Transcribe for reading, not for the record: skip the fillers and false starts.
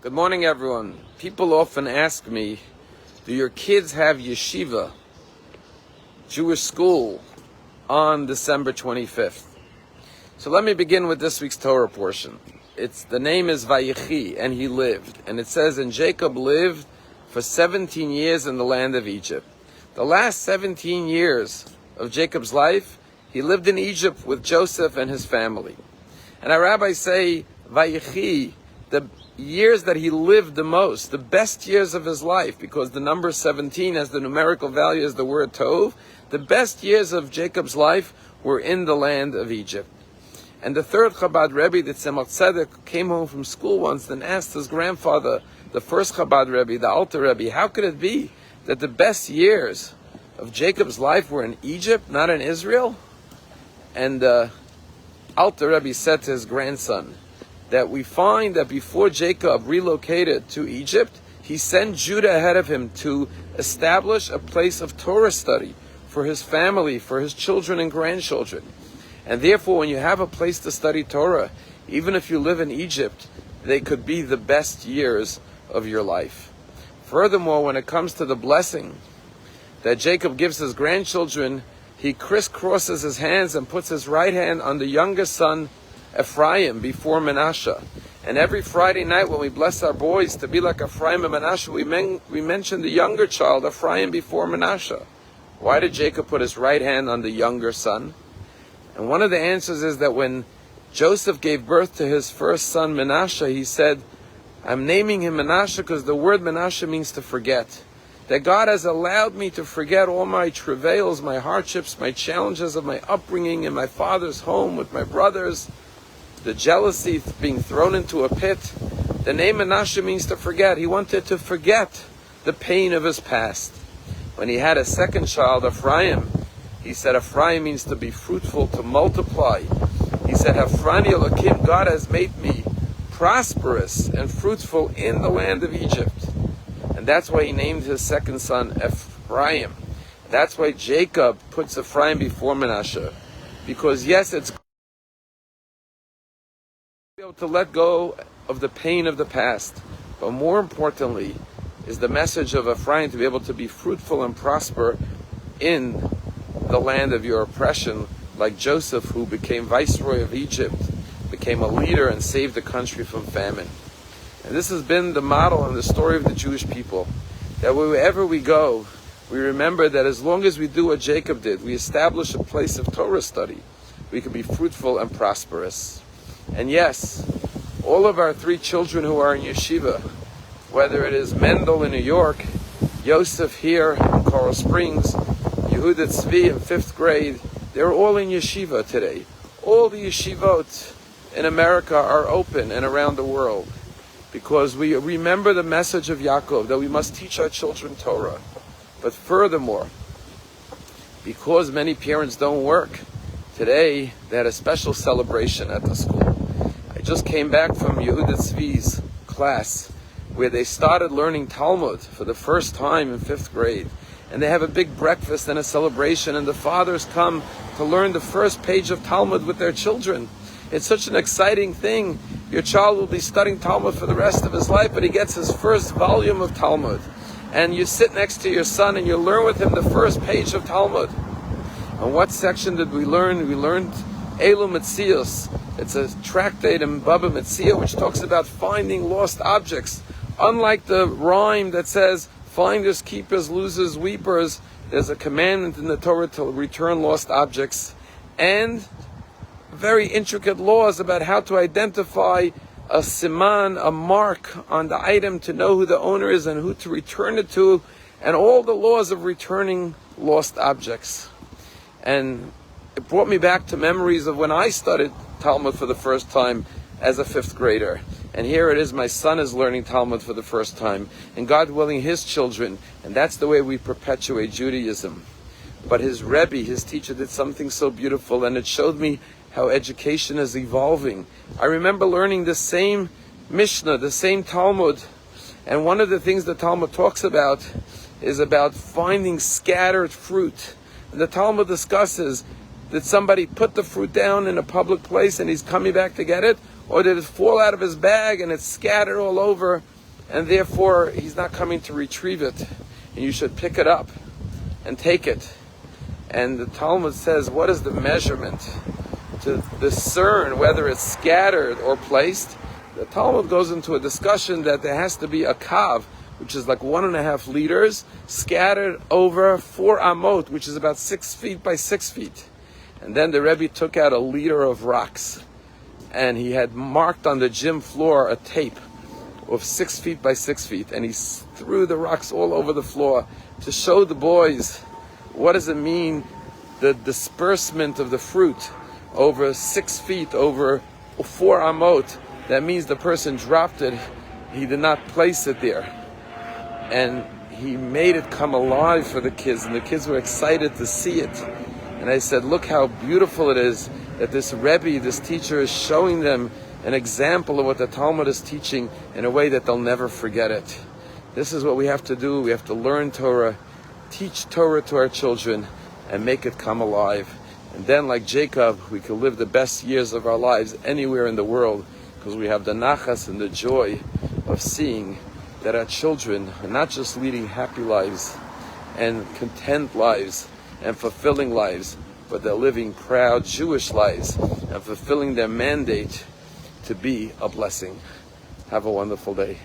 Good morning, everyone. People often ask me, do your kids have yeshiva, Jewish school, on December 25th? So let me begin with this week's Torah portion. The name is Vayechi, and he lived. And it says, and Jacob lived for 17 years in the land of Egypt. The last 17 years of Jacob's life, he lived in Egypt with Joseph and his family. And our rabbis say, Vayechi, the years that he lived the most, the best years of his life, because the number 17 has the numerical value as the word Tov, the best years of Jacob's life were in the land of Egypt. And the third Chabad Rebbe, the Tzemach Tzedek, came home from school once and asked his grandfather, the first Chabad Rebbe, the Alter Rebbe, how could it be that the best years of Jacob's life were in Egypt, not in Israel? And Alter Rebbe said to his grandson, that we find that before Jacob relocated to Egypt, he sent Judah ahead of him to establish a place of Torah study for his family, for his children and grandchildren. And therefore, when you have a place to study Torah, even if you live in Egypt, they could be the best years of your life. Furthermore, when it comes to the blessing that Jacob gives his grandchildren, he crisscrosses his hands and puts his right hand on the youngest son, Ephraim, before Menashe. And every Friday night when we bless our boys to be like Ephraim and Menashe, we mention the younger child, Ephraim, before Menashe. Why did Jacob put his right hand on the younger son? And one of the answers is that when Joseph gave birth to his first son, Menashe, he said, I'm naming him Menashe because the word Menashe means to forget. That God has allowed me to forget all my travails, my hardships, my challenges of my upbringing in my father's home with my brothers, the jealousy, being thrown into a pit. The name Menashe means to forget. He wanted to forget the pain of his past. When he had a second child, Ephraim, he said Ephraim means to be fruitful, to multiply. He said, Hafrani Elokim, God has made me prosperous and fruitful in the land of Egypt. And that's why he named his second son Ephraim. That's why Jacob puts Ephraim before Menashe. Because yes, it's able to let go of the pain of the past, but more importantly is the message of Ephraim to be able to be fruitful and prosper in the land of your oppression, like Joseph, who became viceroy of Egypt, became a leader and saved the country from famine. And this has been the model and the story of the Jewish people, that wherever we go, we remember that as long as we do what Jacob did, we establish a place of Torah study, we can be fruitful and prosperous. And yes, all of our three children who are in yeshiva, whether it is Mendel in New York, Yosef here in Coral Springs, Yehuda Tzvi in 5th grade, they're all in yeshiva today. All the yeshivot in America are open and around the world because we remember the message of Yaakov that we must teach our children Torah. But furthermore, because many parents don't work, today they had a special celebration at the school. I just came back from Yehuda Tzvi's class where they started learning Talmud for the first time in 5th grade. And they have a big breakfast and a celebration, and the fathers come to learn the first page of Talmud with their children. It's such an exciting thing. Your child will be studying Talmud for the rest of his life, but he gets his first volume of Talmud. And you sit next to your son and you learn with him the first page of Talmud. And what section did we learn? We learned Elu Metzios. It's a tractate in Baba Metzia which talks about finding lost objects. Unlike the rhyme that says, finders, keepers, losers, weepers, there's a commandment in the Torah to return lost objects. And very intricate laws about how to identify a siman, a mark on the item to know who the owner is and who to return it to, and all the laws of returning lost objects. And it brought me back to memories of when I studied Talmud for the first time as a 5th grader. And here it is, my son is learning Talmud for the first time, and God willing, his children, and that's the way we perpetuate Judaism. But his Rebbe, his teacher, did something so beautiful, and it showed me how education is evolving. I remember learning the same Mishnah, the same Talmud, and one of the things the Talmud talks about is about finding scattered fruit. And the Talmud discusses, did somebody put the fruit down in a public place and he's coming back to get it? or did it fall out of his bag and it's scattered all over, and therefore he's not coming to retrieve it, and you should pick it up and take it. And the Talmud says, what is the measurement to discern whether it's scattered or placed? The Talmud goes into a discussion that there has to be a kav, which is like 1.5 liters, scattered over 4 amot, which is about 6 feet by 6 feet. And then the Rebbe took out 1 liter of rocks, and he had marked on the gym floor a tape of 6 feet by 6 feet, and he threw the rocks all over the floor to show the boys what does it mean, the disbursement of the fruit over 6 feet, over 4 amot. That means the person dropped it, he did not place it there. And he made it come alive for the kids, and the kids were excited to see it. And I said, look how beautiful it is that this Rebbe, this teacher, is showing them an example of what the Talmud is teaching in a way that they'll never forget it. This is what we have to do. We have to learn Torah, teach Torah to our children, and make it come alive. And then, like Jacob, we can live the best years of our lives anywhere in the world, because we have the nachas and the joy of seeing that our children are not just leading happy lives and content lives and fulfilling lives, but they're living proud Jewish lives and fulfilling their mandate to be a blessing. Have a wonderful day.